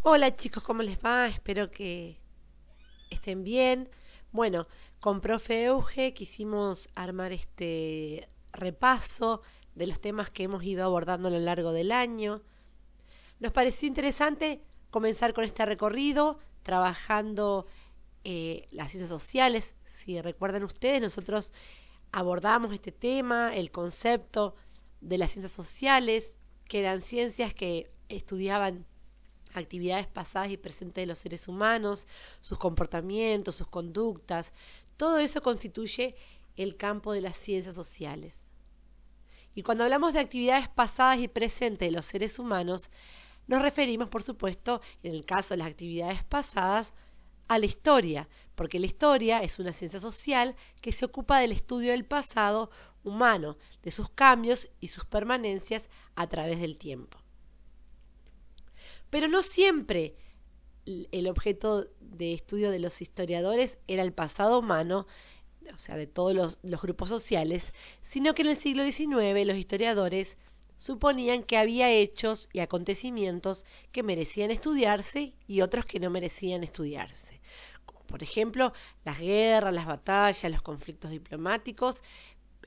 Hola chicos, ¿cómo les va? Espero que estén bien. Bueno, con profe Euge quisimos armar este repaso de los temas que hemos ido abordando a lo largo del año. Nos pareció interesante comenzar con este recorrido trabajando las ciencias sociales. Si recuerdan ustedes, nosotros abordamos este tema, el concepto de las ciencias sociales, que eran ciencias que estudiaban actividades pasadas y presentes de los seres humanos, sus comportamientos, sus conductas. Todo eso constituye el campo de las ciencias sociales. Y cuando hablamos de actividades pasadas y presentes de los seres humanos, nos referimos, por supuesto, en el caso de las actividades pasadas, a la historia, porque la historia es una ciencia social que se ocupa del estudio del pasado humano, de sus cambios y sus permanencias a través del tiempo. Pero no siempre el objeto de estudio de los historiadores era el pasado humano, o sea, de todos los grupos sociales, sino que en el siglo XIX los historiadores suponían que había hechos y acontecimientos que merecían estudiarse y otros que no merecían estudiarse. Como por ejemplo, las guerras, las batallas, los conflictos diplomáticos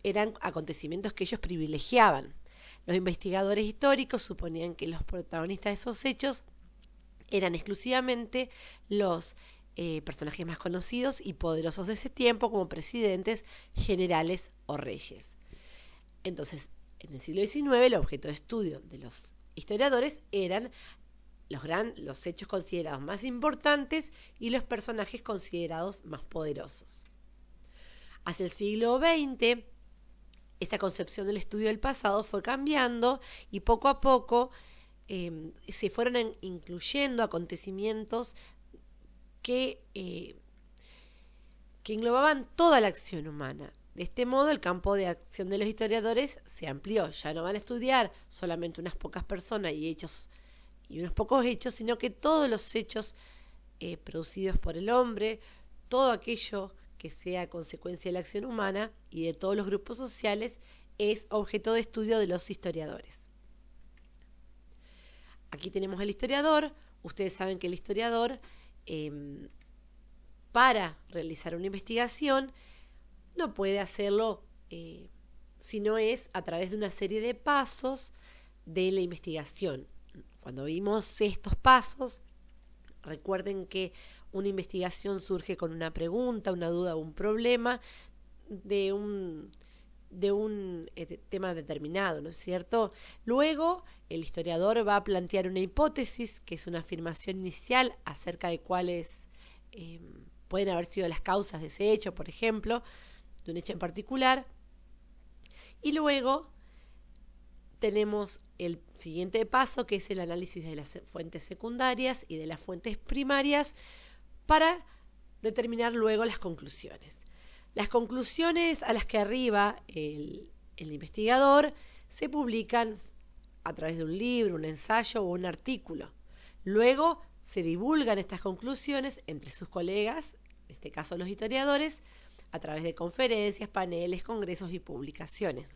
eran acontecimientos que ellos privilegiaban. Los investigadores históricos suponían que los protagonistas de esos hechos eran exclusivamente los personajes más conocidos y poderosos de ese tiempo, como presidentes, generales o reyes. Entonces, en el siglo XIX, el objeto de estudio de los historiadores eran los hechos considerados más importantes y los personajes considerados más poderosos. Hacia el siglo XX, esa concepción del estudio del pasado fue cambiando y poco a poco se fueron incluyendo acontecimientos que englobaban toda la acción humana. De este modo, el campo de acción de los historiadores se amplió. Ya no van a estudiar solamente unas pocas personas y unos pocos hechos, sino que todos los hechos producidos por el hombre, todo aquello que sea consecuencia de la acción humana y de todos los grupos sociales, es objeto de estudio de los historiadores. Aquí tenemos al historiador. Ustedes saben que el historiador, para realizar una investigación, no puede hacerlo si no es a través de una serie de pasos de la investigación. Cuando vimos estos pasos, recuerden que una investigación surge con una pregunta, una duda o un problema de un tema determinado, ¿no es cierto? Luego, el historiador va a plantear una hipótesis, que es una afirmación inicial acerca de cuáles pueden haber sido las causas de ese hecho, por ejemplo, de un hecho en particular. Y luego tenemos el siguiente paso, que es el análisis de las fuentes secundarias y de las fuentes primarias para determinar luego las conclusiones. Las conclusiones a las que arriba el investigador se publican a través de un libro, un ensayo o un artículo. Luego se divulgan estas conclusiones entre sus colegas, en este caso los historiadores, a través de conferencias, paneles, congresos y publicaciones.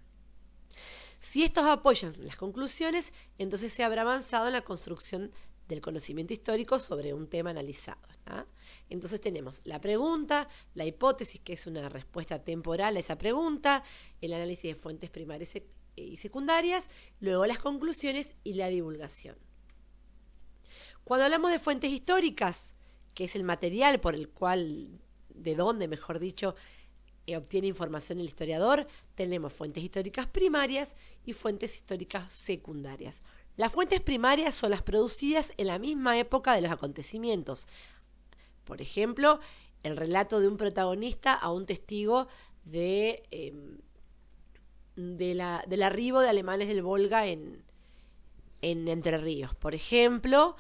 Si estos apoyan las conclusiones, entonces se habrá avanzado en la construcción del conocimiento histórico sobre un tema analizado, ¿está? Entonces tenemos la pregunta, la hipótesis, que es una respuesta temporal a esa pregunta, el análisis de fuentes primarias y secundarias, luego las conclusiones y la divulgación. Cuando hablamos de fuentes históricas, que es el material por el cual, de donde, mejor dicho, obtiene información el historiador, tenemos fuentes históricas primarias y fuentes históricas secundarias. Las fuentes primarias son las producidas en la misma época de los acontecimientos. Por ejemplo, el relato de un protagonista a un testigo del arribo de alemanes del Volga en Entre Ríos. Por ejemplo,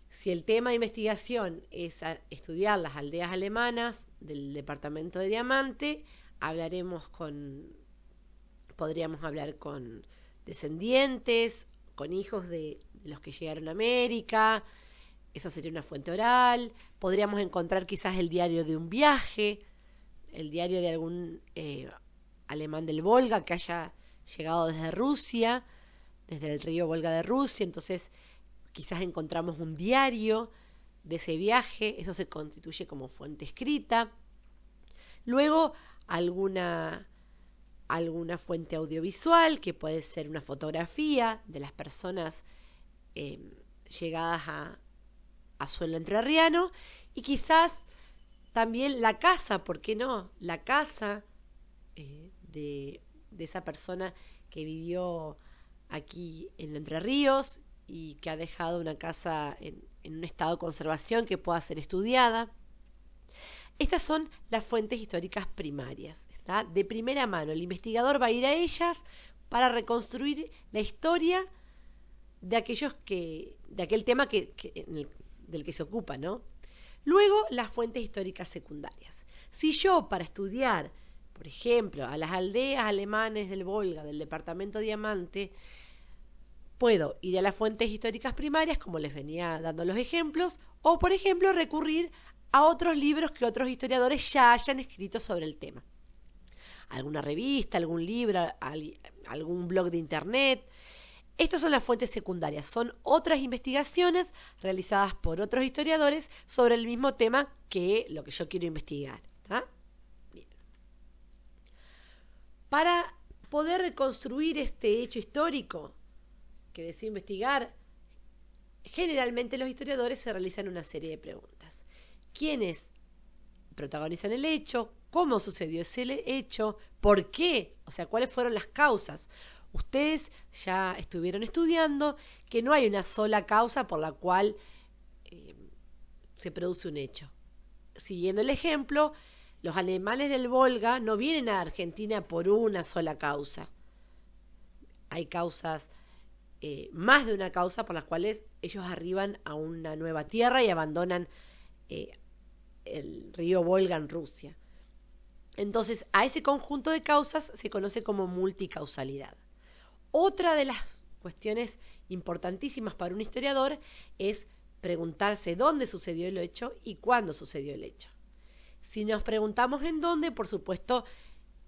si el tema de investigación es estudiar las aldeas alemanas del departamento de Diamante, podríamos hablar con descendientes, con hijos de los que llegaron a América. Eso sería una fuente oral. Podríamos encontrar quizás el diario de un viaje, el diario de algún alemán del Volga que haya llegado desde Rusia, desde el río Volga de Rusia. Entonces, quizás encontramos un diario de ese viaje, eso se constituye como fuente escrita. Luego alguna fuente audiovisual, que puede ser una fotografía de las personas llegadas a suelo entrerriano, y quizás también la casa, ¿por qué no? La casa de esa persona que vivió aquí en Entre Ríos y que ha dejado una casa en un estado de conservación que pueda ser estudiada. Estas son las fuentes históricas primarias, ¿está? De primera mano, el investigador va a ir a ellas para reconstruir la historia de aquel tema del que se ocupa, ¿no? Luego, las fuentes históricas secundarias. Si yo, para estudiar, por ejemplo, a las aldeas alemanes del Volga, del departamento Diamante, puedo ir a las fuentes históricas primarias, como les venía dando los ejemplos, o, por ejemplo, recurrir a otros libros que otros historiadores ya hayan escrito sobre el tema. Alguna revista, algún libro, algún blog de internet. Estas son las fuentes secundarias, son otras investigaciones realizadas por otros historiadores sobre el mismo tema que lo que yo quiero investigar. ¿Está? Bien. Para poder reconstruir este hecho histórico que deseo investigar, generalmente los historiadores se realizan una serie de preguntas. ¿Quiénes protagonizan el hecho? ¿Cómo sucedió ese hecho? ¿Por qué? O sea, ¿cuáles fueron las causas? Ustedes ya estuvieron estudiando que no hay una sola causa por la cual se produce un hecho. Siguiendo el ejemplo, los alemanes del Volga no vienen a Argentina por una sola causa. Hay causas, más de una causa por las cuales ellos arriban a una nueva tierra y abandonan el río Volga en Rusia. Entonces, a ese conjunto de causas se conoce como multicausalidad. Otra de las cuestiones importantísimas para un historiador es preguntarse dónde sucedió el hecho y cuándo sucedió el hecho. Si nos preguntamos en dónde, por supuesto,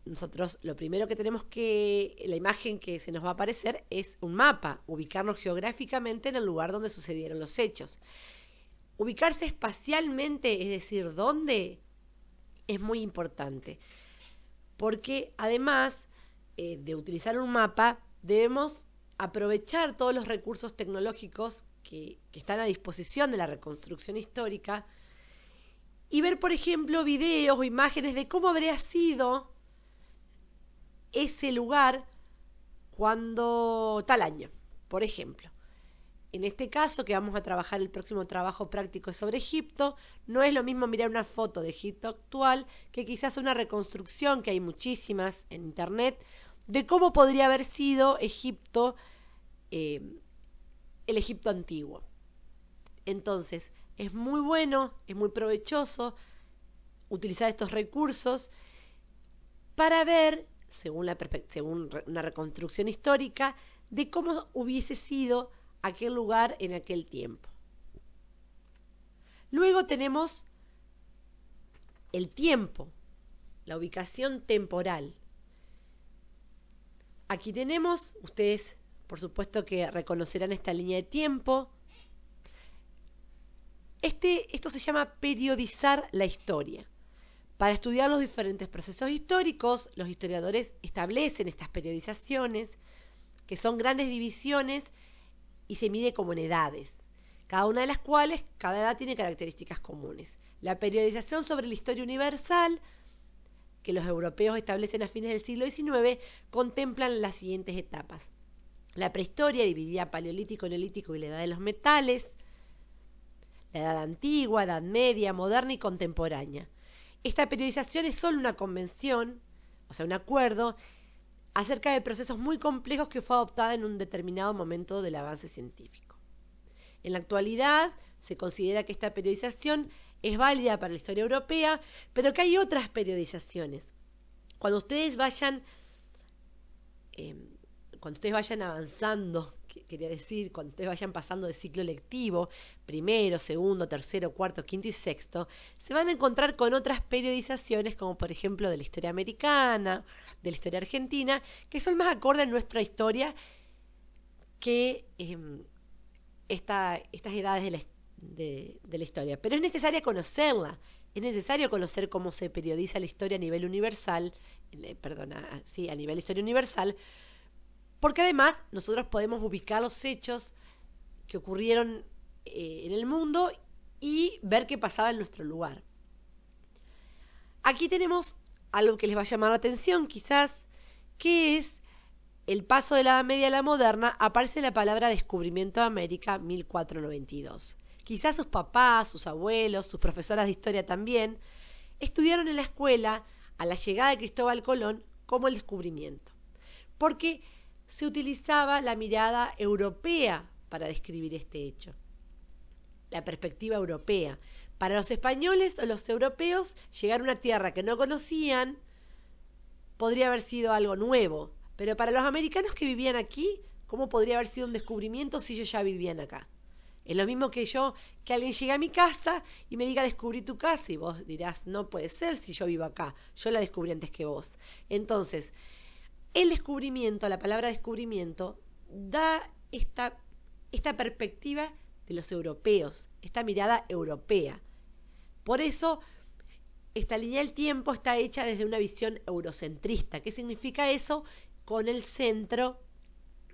nosotros lo primero que tenemos la imagen que se nos va a aparecer es un mapa, ubicarnos geográficamente en el lugar donde sucedieron los hechos. Ubicarse espacialmente, es decir, dónde, es muy importante, porque además de utilizar un mapa, debemos aprovechar todos los recursos tecnológicos que están a disposición de la reconstrucción histórica y ver, por ejemplo, videos o imágenes de cómo habría sido ese lugar cuando tal año, por ejemplo. En este caso, que vamos a trabajar el próximo trabajo práctico sobre Egipto, no es lo mismo mirar una foto de Egipto actual que quizás una reconstrucción, que hay muchísimas en internet, de cómo podría haber sido Egipto, el Egipto antiguo. Entonces, es muy bueno, es muy provechoso utilizar estos recursos para ver, según una reconstrucción histórica, de cómo hubiese sido aquel lugar en aquel tiempo. Luego tenemos el tiempo, la ubicación temporal. Aquí tenemos, ustedes por supuesto que reconocerán esta línea de tiempo. Esto se llama periodizar la historia. Para estudiar los diferentes procesos históricos, los historiadores establecen estas periodizaciones, que son grandes divisiones y se mide como en edades, cada una de las cuales, cada edad tiene características comunes. La periodización sobre la historia universal, que los europeos establecen a fines del siglo XIX, contemplan las siguientes etapas. La prehistoria, dividida Paleolítico, Neolítico y la edad de los metales, la edad antigua, edad media, moderna y contemporánea. Esta periodización es solo una convención, o sea, un acuerdo, acerca de procesos muy complejos que fue adoptada en un determinado momento del avance científico. En la actualidad se considera que esta periodización es válida para la historia europea, pero que hay otras periodizaciones. Cuando ustedes vayan avanzando, quería decir, cuando ustedes vayan pasando de ciclo lectivo, primero, segundo, tercero, cuarto, quinto y sexto, se van a encontrar con otras periodizaciones, como por ejemplo de la historia americana, de la historia argentina, que son más acordes a nuestra historia que estas edades de la historia. Pero es necesario conocerla. Es necesario conocer cómo se periodiza la historia a nivel universal, a nivel historia universal, porque además nosotros podemos ubicar los hechos que ocurrieron en el mundo y ver qué pasaba en nuestro lugar. Aquí tenemos algo que les va a llamar la atención, quizás, que es el paso de la Edad Media a la moderna. Aparece la palabra descubrimiento de América 1492. Quizás sus papás, sus abuelos, sus profesoras de historia también, estudiaron en la escuela a la llegada de Cristóbal Colón como el descubrimiento, porque se utilizaba la mirada europea para describir este hecho, la perspectiva europea. Para los españoles o los europeos, llegar a una tierra que no conocían podría haber sido algo nuevo, pero para los americanos que vivían aquí, ¿cómo podría haber sido un descubrimiento si ellos ya vivían acá? Es lo mismo que alguien llegue a mi casa y me diga descubrí tu casa, y vos dirás, no puede ser si yo vivo acá, yo la descubrí antes que vos. Entonces, el descubrimiento, la palabra descubrimiento, da esta perspectiva de los europeos, esta mirada europea. Por eso, esta línea del tiempo está hecha desde una visión eurocentrista. ¿Qué significa eso? Con el centro,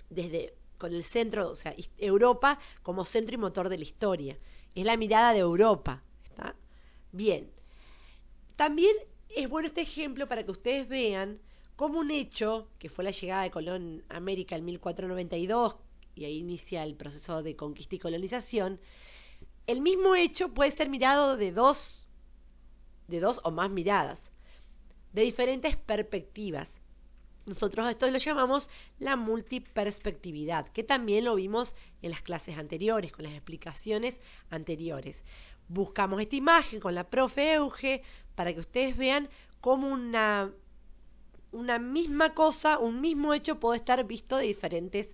o sea, Europa como centro y motor de la historia. Es la mirada de Europa. ¿Está? Bien. También es bueno este ejemplo para que ustedes vean cómo un hecho, que fue la llegada de Colón a América en 1492, y ahí inicia el proceso de conquista y colonización, el mismo hecho puede ser mirado de dos o más miradas, de diferentes perspectivas. Nosotros a esto lo llamamos la multiperspectividad, que también lo vimos en las clases anteriores, con las explicaciones anteriores. Buscamos esta imagen con la profe Euge para que ustedes vean cómo una misma cosa, un mismo hecho puede estar visto de diferentes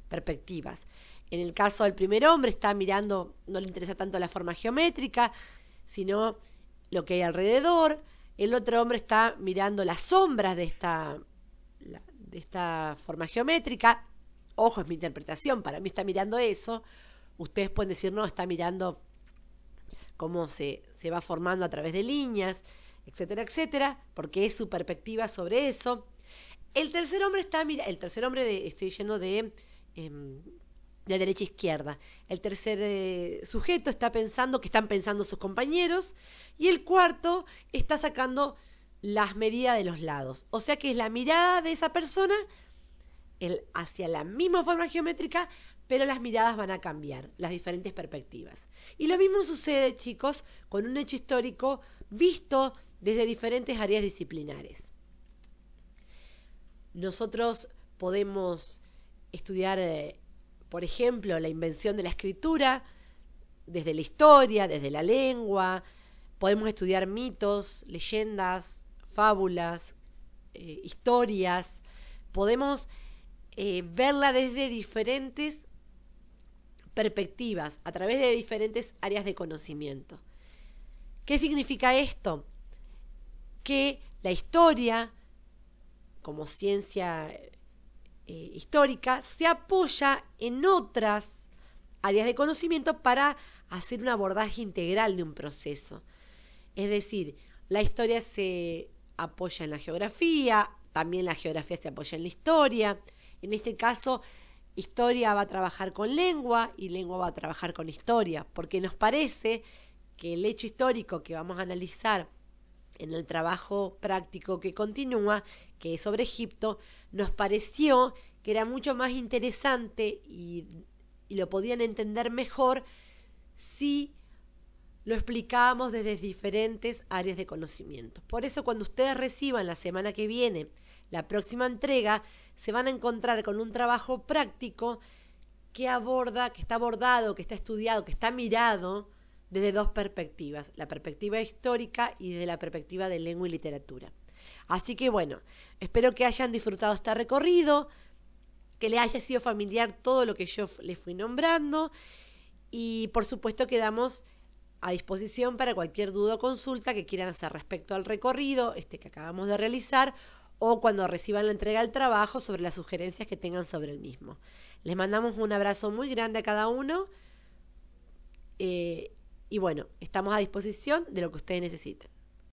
perspectivas. En el caso del primer hombre está mirando, no le interesa tanto la forma geométrica, sino lo que hay alrededor. El otro hombre está mirando las sombras de esta forma geométrica. Ojo, es mi interpretación, para mí está mirando eso. Ustedes pueden decir, no, está mirando cómo se va formando a través de líneas, etcétera, etcétera, porque es su perspectiva sobre eso. El tercer hombre estoy yendo de derecha a izquierda. El tercer sujeto está pensando que están pensando sus compañeros, y el cuarto está sacando las medidas de los lados. O sea que es la mirada de esa persona hacia la misma forma geométrica, pero las miradas van a cambiar, las diferentes perspectivas. Y lo mismo sucede, chicos, con un hecho histórico visto desde diferentes áreas disciplinares. Nosotros podemos estudiar, por ejemplo, la invención de la escritura desde la historia, desde la lengua. Podemos estudiar mitos, leyendas, fábulas, historias. Podemos verla desde diferentes perspectivas, a través de diferentes áreas de conocimiento. ¿Qué significa esto? Que la historia, como ciencia histórica, se apoya en otras áreas de conocimiento para hacer un abordaje integral de un proceso. Es decir, la historia se apoya en la geografía, también la geografía se apoya en la historia. En este caso, historia va a trabajar con lengua y lengua va a trabajar con historia, porque nos parece que el hecho histórico que vamos a analizar en el trabajo práctico que continúa, que es sobre Egipto, nos pareció que era mucho más interesante y lo podían entender mejor si lo explicábamos desde diferentes áreas de conocimiento. Por eso, cuando ustedes reciban la semana que viene la próxima entrega, se van a encontrar con un trabajo práctico que está abordado, que está estudiado, que está mirado desde dos perspectivas, la perspectiva histórica y desde la perspectiva de lengua y literatura. Así que bueno, espero que hayan disfrutado este recorrido, que les haya sido familiar todo lo que yo les fui nombrando, y por supuesto quedamos a disposición para cualquier duda o consulta que quieran hacer respecto al recorrido que acabamos de realizar, o cuando reciban la entrega del trabajo sobre las sugerencias que tengan sobre el mismo. Les mandamos un abrazo muy grande a cada uno y bueno, estamos a disposición de lo que ustedes necesiten.